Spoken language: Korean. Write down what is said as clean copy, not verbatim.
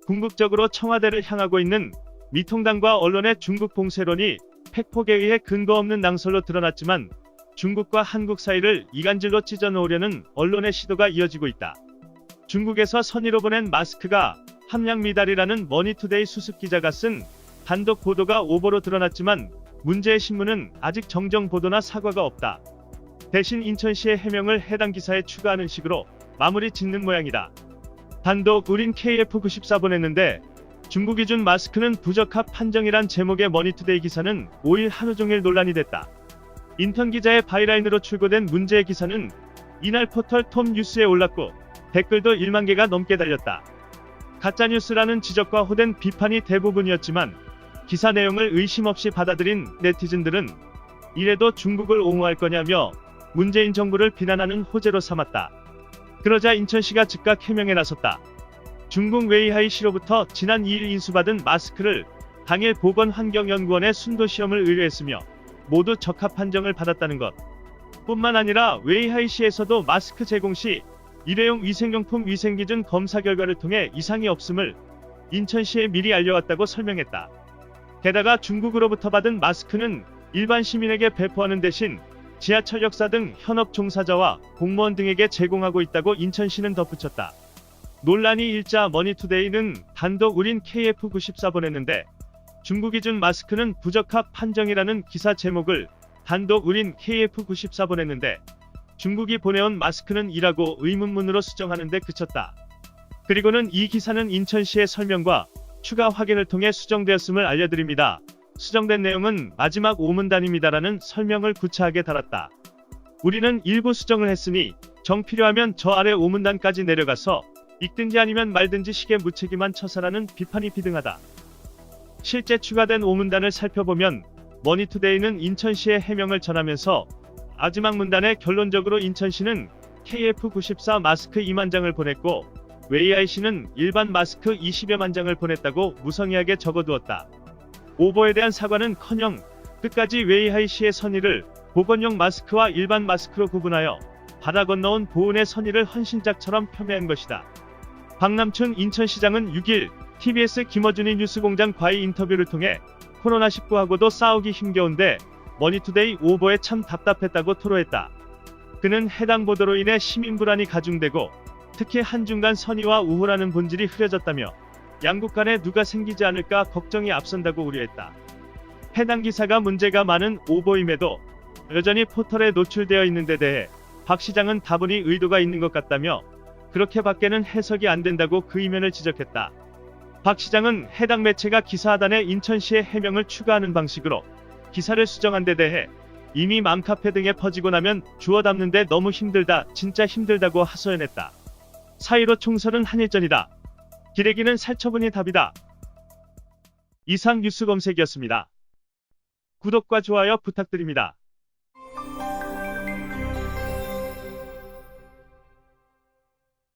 궁극적으로 청와대를 향하고 있는 미통당과 언론의 중국 봉쇄론이 팩폭에 의해 근거 없는 낭설로 드러났지만 중국과 한국 사이를 이간질로 찢어놓으려는 언론의 시도가 이어지고 있다. 중국에서 선의로 보낸 마스크가 함량 미달이라는 머니투데이 수습 기자가 쓴 단독 보도가 오보로 드러났지만 문제의 신문은 아직 정정 보도나 사과가 없다. 대신 인천시의 해명을 해당 기사에 추가하는 식으로 마무리 짓는 모양이다. 단독 우린 KF94 보냈는데 중국이 준 마스크는 부적합 판정이란 제목의 머니투데이 기사는 5일 하루 종일 논란이 됐다. 인턴 기자의 바이라인으로 출고된 문제의 기사는 이날 포털 톱 뉴스에 올랐고 댓글도 1만 개가 넘게 달렸다. 가짜뉴스라는 지적과 호된 비판이 대부분이었지만 기사 내용을 의심 없이 받아들인 네티즌들은 이래도 중국을 옹호할 거냐며 문재인 정부를 비난하는 호재로 삼았다. 그러자 인천시가 즉각 해명에 나섰다. 중국 웨이하이시로부터 지난 2일 인수받은 마스크를 당일 보건환경연구원에 순도시험을 의뢰했으며 모두 적합 판정을 받았다는 것. 뿐만 아니라 웨이하이시에서도 마스크 제공 시 일회용 위생용품 위생기준 검사 결과를 통해 이상이 없음을 인천시에 미리 알려왔다고 설명했다. 게다가 중국으로부터 받은 마스크는 일반 시민에게 배포하는 대신 지하철 역사 등 현업 종사자와 공무원 등에게 제공하고 있다고 인천시는 덧붙였다. 논란이 일자 머니투데이는 단독 우린 KF94 보냈는데 중국이 준 마스크는 부적합 판정이라는 기사 제목을 단독 우린 KF94 보냈는데 중국이 보내온 마스크는 이라고 의문문으로 수정하는데 그쳤다. 그리고는 이 기사는 인천시의 설명과 추가 확인을 통해 수정되었음을 알려드립니다. 수정된 내용은 마지막 오문단입니다라는 설명을 구차하게 달았다. 우리는 일부 수정을 했으니 정 필요하면 저 아래 오문단까지 내려가서 읽든지 아니면 말든지 식의 무책임한 처사라는 비판이 비등하다. 실제 추가된 오문단을 살펴보면 머니투데이는 인천시의 해명을 전하면서 마지막 문단에 결론적으로 인천시는 KF94 마스크 2만 장을 보냈고 웨이하이시는 일반 마스크 20여만 장을 보냈다고 무성의하게 적어두었다. 오보에 대한 사과는커녕 끝까지 웨이하이시의 선의를 보건용 마스크와 일반 마스크로 구분하여 바다 건너온 보은의 선의를 헌신작처럼 폄훼한 것이다. 박남춘 인천시장은 6일 TBS 김어준이 뉴스공장 과의 인터뷰를 통해 코로나19하고도 싸우기 힘겨운데 머니투데이 오보에 참 답답했다고 토로했다. 그는 해당 보도로 인해 시민 불안이 가중되고 특히 한중간 선의와 우호라는 본질이 흐려졌다며 양국 간에 누가 생기지 않을까 걱정이 앞선다고 우려했다. 해당 기사가 문제가 많은 오보임에도 여전히 포털에 노출되어 있는 데 대해 박 시장은 다분히 의도가 있는 것 같다며 그렇게밖에는 해석이 안 된다고 그 이면을 지적했다. 박 시장은 해당 매체가 기사 하단에 인천시의 해명을 추가하는 방식으로 기사를 수정한 데 대해 이미 맘카페 등에 퍼지고 나면 주워 담는데 너무 힘들다, 진짜 힘들다고 하소연했다. 4.15 총선은 한일전이다. 기레기는 살처분이 답이다. 이상 뉴스 검색이었습니다. 구독과 좋아요 부탁드립니다.